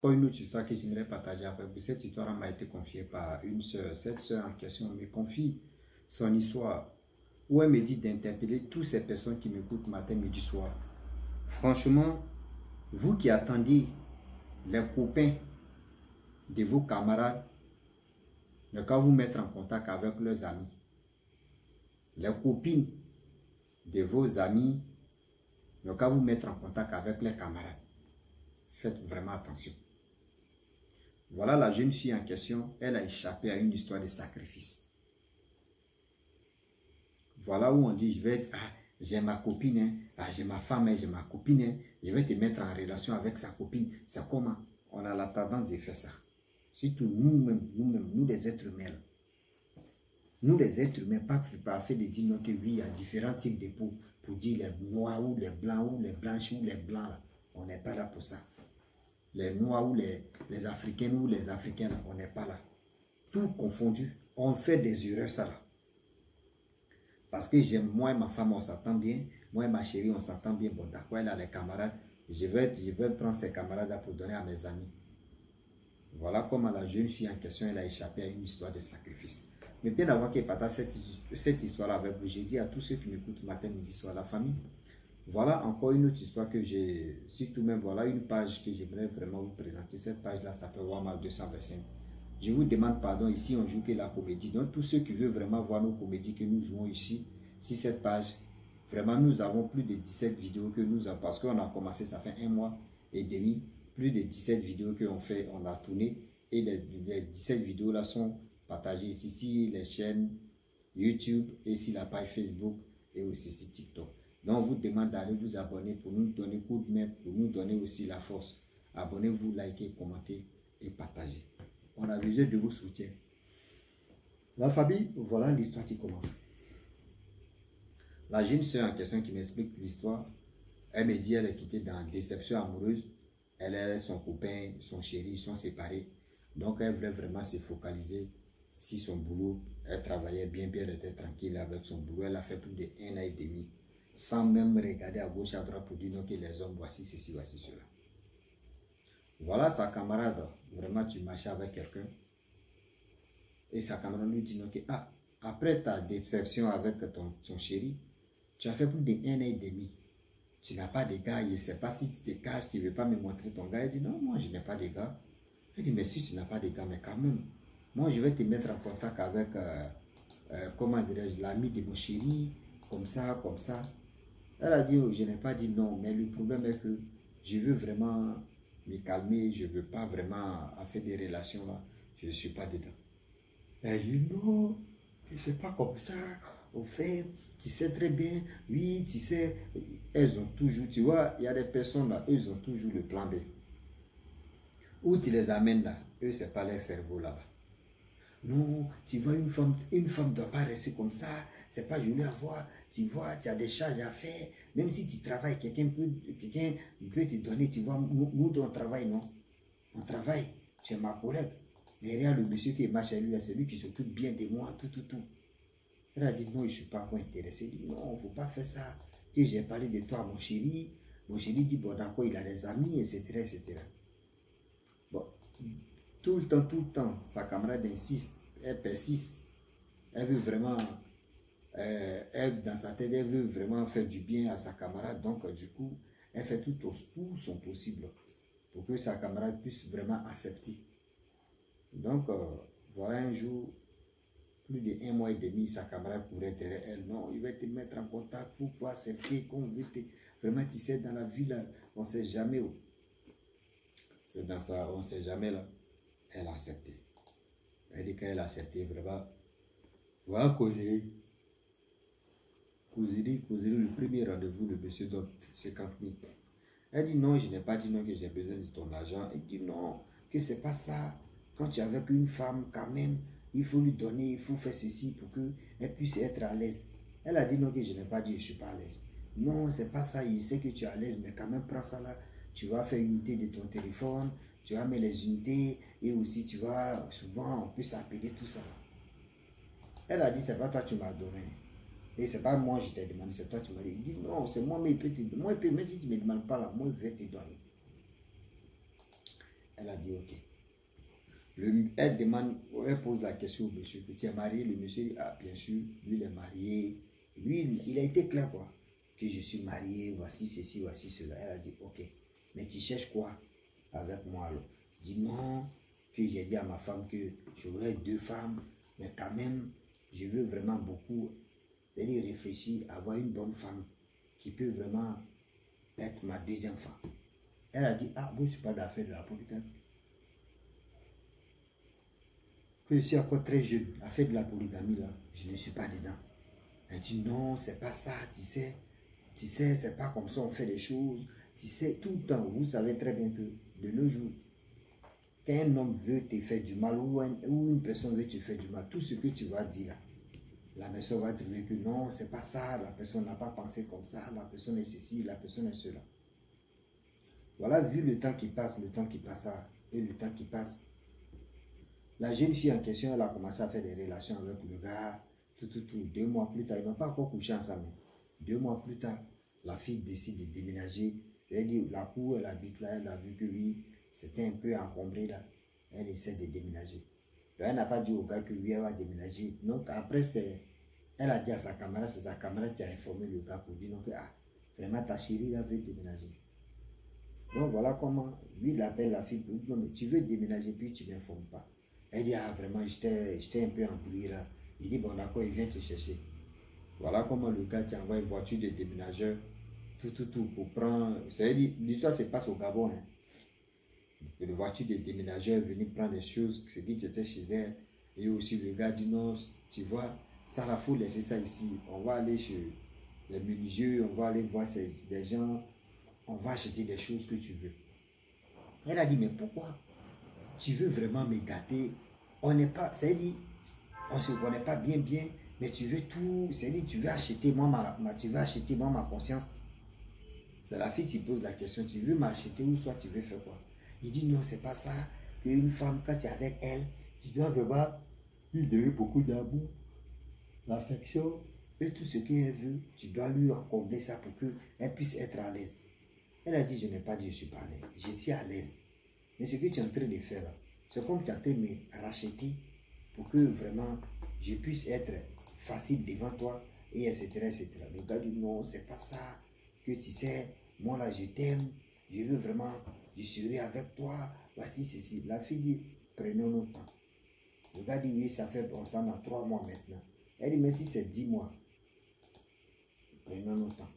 Pour une autre histoire que j'aimerais partager avec vous, cette histoire m'a été confiée par une sœur. Cette sœur en question me confie son histoire où elle me dit d'interpeller toutes ces personnes qui m'écoutent matin, midi, soir. Franchement, vous qui attendez les copains de vos camarades, ne qu'à vous mettre en contact avec leurs amis. Les copines de vos amis, ne qu'à vous mettre en contact avec les camarades. Faites vraiment attention. Voilà la jeune fille en question, elle a échappé à une histoire de sacrifice. Voilà où on dit, j'ai ma copine, hein, j'ai ma femme, hein, j'ai ma copine, hein, je vais te mettre en relation avec sa copine. C'est comment? On a la tendance de faire ça. Surtout nous-mêmes, nous les êtres humains. Nous les êtres humains, pas fait de dire non que oui, il y a différents types de peau pour dire les noirs ou les blancs ou les blanches ou les blancs. Là. On n'est pas là pour ça. Les noirs ou les africains ou les africains, là, on n'est pas là. Tout confondu, on fait des erreurs ça là. Parce que j'aime, moi et ma femme, on s'entend bien. Moi et ma chérie, on s'entend bien. Bon, d'accord, elle a les camarades. Je vais prendre ces camarades-là pour donner à mes amis. Voilà comment la jeune fille en question, elle a échappé à une histoire de sacrifice. Mais bien avant qu'elle partage cette histoire avec vous, j'ai dit à tous ceux qui m'écoutent matin, midi, soir, la famille. Voilà encore une autre histoire que j'ai, surtout même, voilà une page que j'aimerais vraiment vous présenter. Cette page-là s'appelle Walmart 225. Je vous demande pardon, ici on joue que la comédie. Donc tous ceux qui veulent vraiment voir nos comédies que nous jouons ici, sur cette page, vraiment nous avons plus de 17 vidéos que nous avons, parce qu'on a commencé, ça fait 1 mois et demi, plus de 17 vidéos qu'on fait, on a tourné, et les 17 vidéos là sont partagées ici, sur les chaînes YouTube et sur la page Facebook et aussi sur TikTok. Donc on vous demande d'aller vous abonner pour nous donner coup de main, pour nous donner aussi la force. Abonnez-vous, likez, commentez et partagez. On a besoin de vos soutiens. La famille, voilà l'histoire qui commence. La jeune soeur en question qui m'explique l'histoire, elle me dit elle est quittée dans une déception amoureuse. Elle et son copain, son chéri, ils sont séparés. Donc elle voulait vraiment se focaliser sur son boulot. Elle travaillait bien, elle était tranquille avec son boulot. Elle a fait plus d'1 an et demi, sans même regarder à gauche, à droite pour dire non que les hommes, voici ceci, voici cela. Voilà sa camarade, vraiment tu marchais avec quelqu'un. Et sa camarade lui dit non que après ta déception avec ton chéri, tu as fait plus d'1 an et demi. Tu n'as pas de gars, je ne sais pas si tu te caches, tu ne veux pas me montrer ton gars. Il dit non, moi je n'ai pas de gars. Il dit mais si tu n'as pas de gars, mais quand même, moi je vais te mettre en contact avec, comment dirais-je, l'ami de mon chéri, comme ça, comme ça. Elle a dit, oh, je n'ai pas dit non, mais le problème est que je veux vraiment me calmer, je ne veux pas vraiment faire des relations là, je ne suis pas dedans. Elle dit non, c'est pas comme ça. Au fait, tu sais très bien, oui, tu sais, elles ont toujours, tu vois, il y a des personnes là, eux ont toujours le plan B. Où tu les amènes là, eux, c'est pas leur cerveau là-bas. Non, tu vois, une femme ne doit pas rester comme ça, c'est pas joli à voir, tu vois, tu as des charges à faire, même si tu travailles, quelqu'un peut te donner, tu vois, nous on travaille, non? On travaille, tu es ma collègue. Derrière le monsieur qui marche à lui, c'est lui qui s'occupe bien de moi, tout. Elle a dit non, je ne suis pas intéressé. Il dit non, il ne faut pas faire ça. Que j'ai parlé de toi à mon chéri. Mon chéri dit bon, d'accord, il a des amis, etc. Bon, tout le temps, sa camarade insiste, elle persiste. Elle veut vraiment, elle, dans sa tête, elle veut vraiment faire du bien à sa camarade. Donc, du coup, elle fait tout son possible pour que sa camarade puisse vraiment accepter. Donc, voilà un jour, plus de 1 mois et demi, sa camarade courait derrière elle. Non, il va te mettre en contact, il faut accepter qu'on veut te... Vraiment, tu sais, dans la vie, là, on ne sait jamais où. C'est dans ça, on ne sait jamais, là. Elle a accepté. Elle dit qu'elle a accepté, vraiment. Voilà, causerie, le premier rendez-vous, le monsieur donne 50 000. Elle dit non, je n'ai pas dit non, que j'ai besoin de ton argent. Elle dit non, que c'est pas ça. Quand tu es avec une femme, quand même, il faut lui donner, il faut faire ceci pour qu'elle puisse être à l'aise. Elle a dit non, que je n'ai pas dit, je ne suis pas à l'aise. Non, c'est pas ça, il sait que tu es à l'aise, mais quand même, prends ça là. Tu vas faire unité de ton téléphone, tu vas mettre les unités, et aussi tu vas, souvent, on peut s'appeler tout ça. Elle a dit, c'est pas toi qui m'as donné. Et c'est pas moi je t'ai demandé, c'est toi qui m'as dit. Il dit non, c'est moi, mais il peut te donner. Moi, il peut, mais si tu ne me demandes pas là, moi, je vais te donner. Elle a dit ok. Elle pose la question au monsieur, tu es marié? Le monsieur dit, ah bien sûr, lui il est marié. Lui, il a été clair quoi, que je suis marié, voici ceci, voici cela. Elle a dit, ok, mais tu cherches quoi avec moi alors? Dit non, que j'ai dit à ma femme que j'aurais 2 femmes, mais quand même, je veux vraiment beaucoup, c'est-à-dire réfléchir, avoir une bonne femme qui peut vraiment être ma 2e femme. Elle a dit, ah, bon, je ne suis pas d'affaire de la polygamie. Que je suis encore très jeune, à faire de la polygamie là, je ne suis pas dedans. Elle dit non, c'est pas ça, tu sais, c'est pas comme ça on fait les choses, tu sais, tout le temps, vous savez très bien que de nos jours, quand un homme veut te faire du mal ou une personne veut te faire du mal, tout ce que tu vas dire là, la personne va trouver que non, c'est pas ça, la personne n'a pas pensé comme ça, la personne est ceci, la personne est cela. Voilà, vu le temps qui passe, le temps qui passe et le temps qui passe, la jeune fille en question, elle a commencé à faire des relations avec le gars, tout. 2 mois plus tard, ils n'ont pas encore couché ensemble. 2 mois plus tard, la fille décide de déménager. Elle dit, la cour, elle habite là, elle a vu que oui, c'était un peu encombré là. Elle essaie de déménager. Donc, elle n'a pas dit au gars que lui, elle va déménager. Donc après, elle a dit à sa camarade, c'est sa camarade qui a informé le gars pour dire, donc, ah, vraiment ta chérie là veut déménager. Donc voilà comment, lui, il appelle la fille pour dire, non mais tu veux déménager, puis tu ne m'informes pas. Elle dit, ah vraiment, j'étais un peu embrouillé là. Il dit, bon d'accord, il vient te chercher. Voilà comment le gars t'envoie une voiture de déménageur, tout, pour prendre... C'est-à-dire, l'histoire se passe au Gabon. Hein. Une voiture de déménageur est venue prendre des choses, ce qui était chez elle. Et aussi le gars dit, non, tu vois, ça la faut laisser ça ici. On va aller chez les menuisiers, on va aller voir des gens, on va acheter des choses que tu veux. Elle a dit, mais pourquoi tu veux vraiment me gâter? On n'est pas, c'est-à-dire, on ne se connaît pas bien, mais tu veux tout, c'est-à-dire, tu veux acheter moi ma conscience. C'est la fille qui pose la question, tu veux m'acheter ou soit tu veux faire quoi? Il dit non, c'est pas ça. Qu'une femme, quand tu es avec elle, tu dois vraiment lui donner beaucoup d'amour, l'affection, et tout ce qu'elle veut, tu dois lui combler ça pour qu'elle puisse être à l'aise. Elle a dit, je n'ai pas dit je ne suis pas à l'aise, je suis à l'aise. Mais ce que tu es en train de faire là, c'est comme tu es en train de me racheter pour que vraiment je puisse être facile devant toi, et etc. Le gars dit non, c'est pas ça, que tu sais, moi là je t'aime, je veux vraiment, je serai avec toi, voici ceci. La fille dit, prenons notre temps. Le gars dit oui, ça fait ensemble à 3 mois maintenant. Elle dit, mais si c'est 10 mois, prenons notre temps.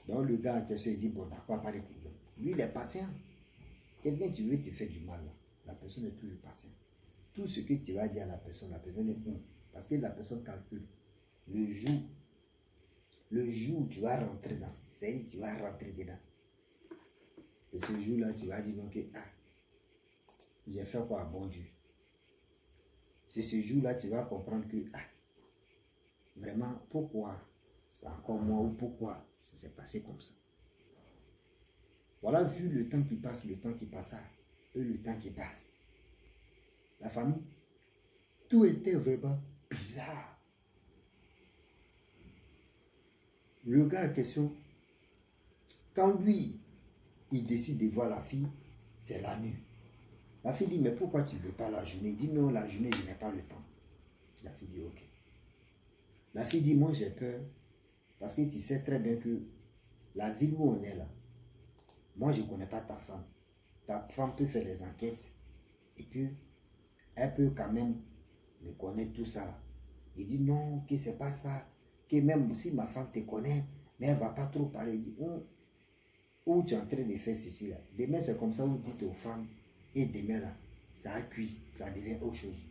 Donc le gars en question, il dit, bon d'accord, pas de problème. Lui, il est patient. Quelqu'un qui veut te faire du mal, là, la personne est toujours patiente. Tout ce que tu vas dire à la personne est bon. Parce que la personne calcule. Le jour où tu vas rentrer dans, c'est-à-dire tu vas rentrer dedans. Et ce jour-là, tu vas dire, donc, ah, j'ai fait quoi à bon Dieu? C'est ce jour-là, tu vas comprendre que, ah, vraiment, pourquoi c'est encore moi ou pourquoi ça s'est passé comme ça? Voilà, vu le temps qui passe, et le temps qui passe. La famille, tout était vraiment bizarre. Le gars en question, quand lui, il décide de voir la fille, c'est la nuit. La fille dit, mais pourquoi tu ne veux pas la journée? Il dit, non, la journée, je n'ai pas le temps. La fille dit, ok. La fille dit, moi j'ai peur, parce que tu sais très bien que la ville où on est là, moi je ne connais pas ta femme. Ta femme peut faire des enquêtes, et puis, elle peut quand même me connaître tout ça. Il dit, non, que c'est pas ça, que même si ma femme te connaît, mais elle ne va pas trop parler. Il dit, où tu es en train de faire ceci là. Demain, c'est comme ça, vous dites aux femmes, et demain là, ça a cuit, ça devient autre chose.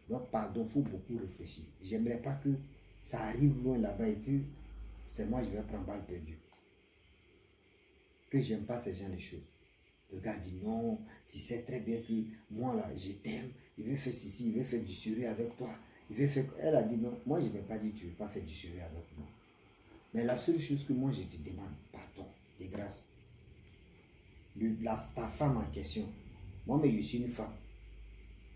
Donc, pardon, il faut beaucoup réfléchir. J'aimerais pas que ça arrive loin là-bas et puis, c'est moi, je vais prendre balle perdue. Que j'aime pas ce genre de choses. Le gars dit non, tu sais très bien que moi là, je t'aime, il veut faire ceci, il veut faire du sérieux avec toi. Il veut faire... Elle a dit non, moi je n'ai pas dit tu ne veux pas faire du sérieux avec moi. Mais la seule chose que moi je te demande, pardon, de grâce. Ta femme en question, moi mais je suis une femme.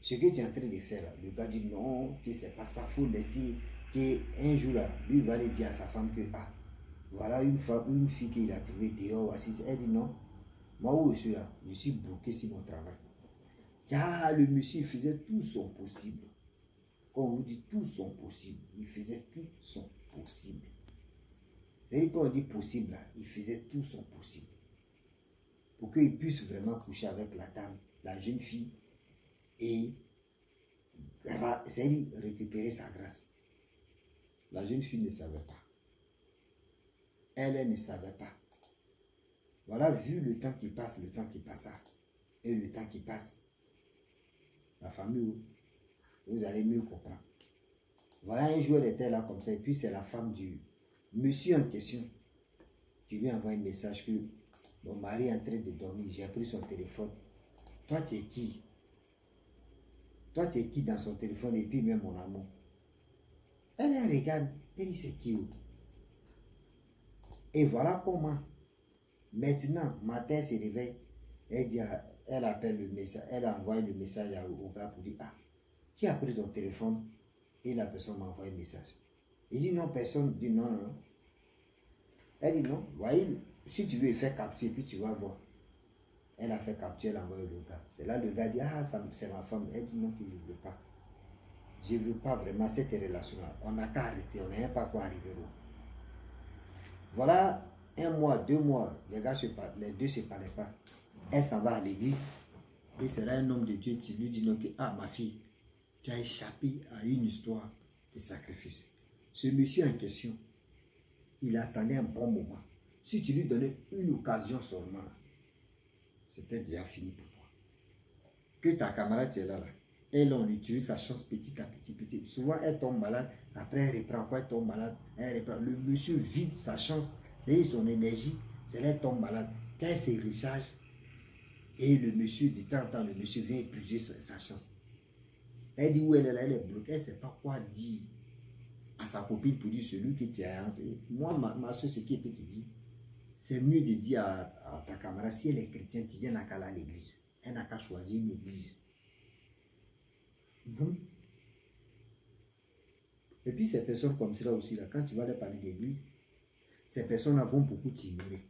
Ce que tu es en train de faire là, le gars dit non, que c'est pas ça, faut laisser, qu'un jour là, lui va aller dire à sa femme que ah, voilà une fille qu'il a trouvée dehors, assise. Elle dit non, moi où je suis là, je suis bloqué sur mon travail. Ah, le monsieur, il faisait tout son possible. Quand on vous dit tout son possible, il faisait tout son possible. C'est-à-dire, quand on dit possible, là, il faisait tout son possible. Pour qu'il puisse vraiment coucher avec la dame, la jeune fille, et c'est-à-dire récupérer sa grâce. La jeune fille ne savait pas. Elle ne savait pas. Voilà, vu le temps qui passe, le temps qui passa, et le temps qui passe, la famille, vous allez mieux comprendre. Voilà, un jour, elle était là comme ça, et puis c'est la femme du monsieur en question qui lui envoie un message que mon mari est en train de dormir, j'ai pris son téléphone. Toi, tu es qui? Toi, tu es qui dans son téléphone, et puis même mon amour? Elle regarde, elle dit c'est qui? Et voilà comment. Maintenant, matin, elle se réveille, elle dit, elle appelle le message, elle a envoyé le message au gars pour dire, ah, qui a pris ton téléphone? Et la personne m'a envoyé un message. Il dit non, personne dit non, non, non. Elle dit non, voyez, si tu veux faire capture, puis tu vas voir. Elle a fait capture, elle a envoyé le gars. C'est là le gars dit, ah, c'est ma femme. Elle dit non, que je ne veux pas. Je ne veux pas vraiment cette relation-là. On n'a qu'à arrêter, on n'a pas quoi arriver loin. Voilà, 1 mois, 2 mois, les gars les deux ne se parlaient pas. Elle s'en va à l'église. Et c'est là un homme de Dieu qui lui dit non, que, ah, ma fille, tu as échappé à une histoire de sacrifice. Ce monsieur en question, il attendait un bon moment. Si tu lui donnais une occasion seulement, c'était déjà fini pour toi. Que ta camarade est là, elle, on utilise sa chance petit à petit, petit. Souvent, elle tombe malade, après elle reprend. Quand elle tombe malade, elle reprend. Le monsieur vide sa chance, c'est son énergie, c'est là elle tombe malade. Quand elle se recharge, et le monsieur, de temps en temps, le monsieur vient épuiser sa chance. Elle dit où elle est là, elle est bloquée, elle ne sait pas quoi dire à sa copine pour dire celui qui tient. Moi, ma soeur, ce qui peut te dire, c'est mieux de dire à ta camarade, si elle est chrétienne, tu dis, elle n'a qu'à aller à l'église. Elle n'a qu'à choisir une église. Et puis ces personnes comme cela aussi, là, quand tu vas leur parler d'église, ces personnes-là vont beaucoup t'ignorer.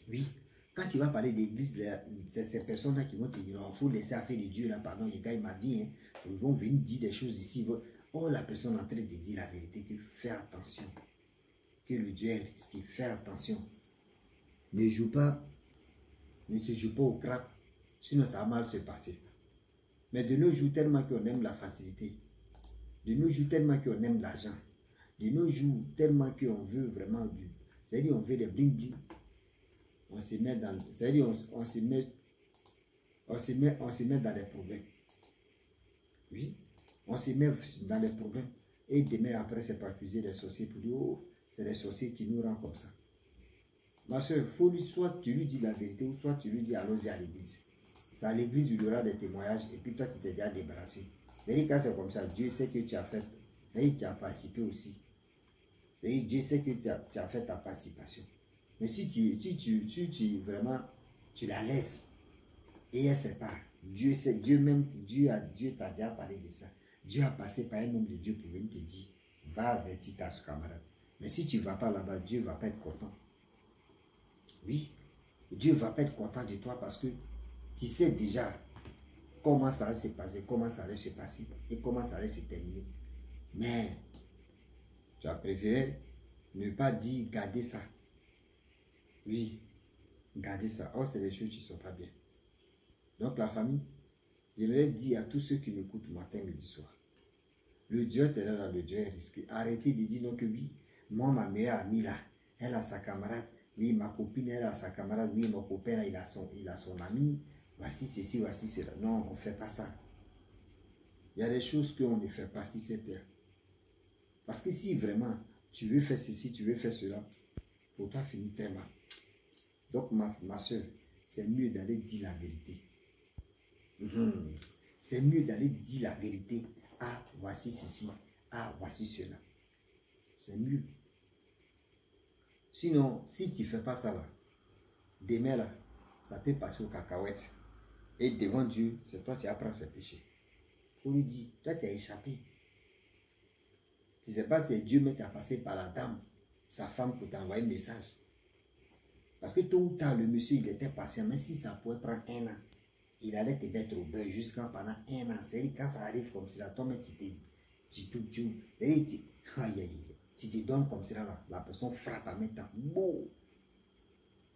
Oui, quand tu vas parler d'église, c'est ces personnes-là qui vont t'ignorer. Il faut laisser affaire de Dieu, là, pardon, il gagne ma vie. Hein. Ils vont venir dire des choses ici. Oh, la personne est en train de dire la vérité, que fais attention. Que le Dieu est risqué, fais attention. Ne joue pas, ne te joue pas au crack, sinon ça va mal se passer. Mais de nos jours, tellement qu'on aime la facilité, de nos jours, tellement qu'on aime l'argent, de nos jours, tellement qu'on veut vraiment du... C'est-à-dire, on veut des bling-bling. On se met dans... C'est-à-dire, on se met dans les problèmes. Oui, on se met dans les problèmes. Et demain, après, c'est pas accuser les sorciers pour dire, oh, c'est les sorciers qui nous rendent comme ça. Ma soeur, soit tu lui dis la vérité, ou soit tu lui dis allons-y à l'église. C'est à l'église où il y aura des témoignages, et puis toi, tu t'es déjà débarrassé. C'est-à-dire, quand c'est comme ça, Dieu sait que tu as fait, et tu as participé aussi. C'est-à-dire, Dieu sait que tu as fait ta participation. Mais si tu vraiment, tu la laisses, et elle ne sait pas, Dieu sait, Dieu t'a déjà parlé de ça. Dieu a passé par un homme de Dieu pour venir te dire, va avertir ta camarade. Mais si tu ne vas pas là-bas, Dieu ne va pas être content. Oui, Dieu ne va pas être content de toi parce que tu sais déjà comment ça allait se passer, comment ça allait se passer et comment ça allait se terminer. Mais tu as préféré ne pas dire garder ça. Oui, garder ça. Oh, c'est des choses qui ne sont pas bien. Donc la famille, j'aimerais dire à tous ceux qui m'écoutent matin, midi, soir. Le Dieu est là, le Dieu est risqué. Arrêtez de dire non que oui, moi, ma meilleure amie là, elle a sa camarade. Oui, ma copine, elle a sa camarade. Oui, mon copain, là, il a son ami. Voici ceci, voici cela. Non, on ne fait pas ça. Il y a des choses qu'on ne fait pas si c'est terre. Parce que si vraiment, tu veux faire ceci, tu veux faire cela, pour toi, finir très mal. Donc, ma soeur, c'est mieux d'aller dire la vérité. C'est mieux d'aller dire la vérité. Ah, voici ceci. Ah, voici cela. C'est mieux. Sinon, si tu ne fais pas ça là, demain là, ça peut passer aux cacahuètes. Et devant Dieu, c'est toi qui apprends ses péchés. Il faut lui dire, toi tu as échappé. Tu ne sais pas si Dieu mais tu as passé par la dame, sa femme, pour t'envoyer un message. Parce que tôt ou tard, le monsieur, il était patient, mais si ça pouvait prendre 1 an. il allait te mettre au beurre jusqu'à pendant 1 an. C'est quand ça arrive comme cela, toi, tu te donnes comme cela, là, la personne frappe à mettre beau.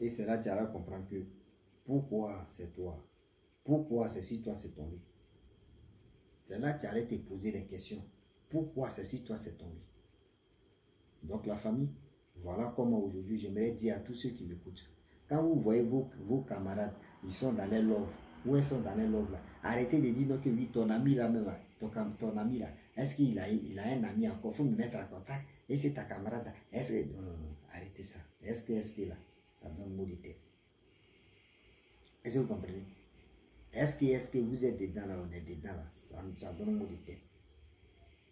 Et c'est là que tu allais comprendre que pourquoi c'est toi, pourquoi c'est si toi c'est tombé. C'est là que tu allais te poser des questions. Pourquoi c'est si toi c'est tombé. Donc la famille, voilà comment aujourd'hui j'aimerais dire à tous ceux qui m'écoutent. Quand vous voyez vos camarades, ils sont dans les love, ou ils sont dans les love là, arrêtez de dire non que oui, ton ami là même, ton ami là, est-ce qu'il a un ami encore, il faut me mettre en contact, et c'est ta camarade là, est-ce que, non, arrêtez ça, est-ce que là, ça donne mot de tête. Est-ce que vous comprenez? Est-ce que vous êtes dedans là, on est dedans là, ça donne mot de tête.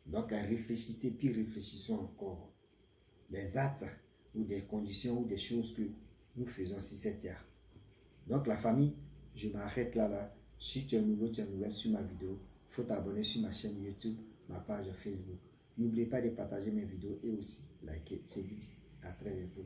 Donc réfléchissez, puis réfléchissons encore. Les actes ou des conditions ou des choses que nous faisons si c'est terre. Donc la famille, je m'arrête là. Si tu es nouveau, tu es nouvelle sur ma vidéo, il faut t'abonner sur ma chaîne YouTube, ma page Facebook. N'oubliez pas de partager mes vidéos et aussi liker. Je vous dis à très bientôt.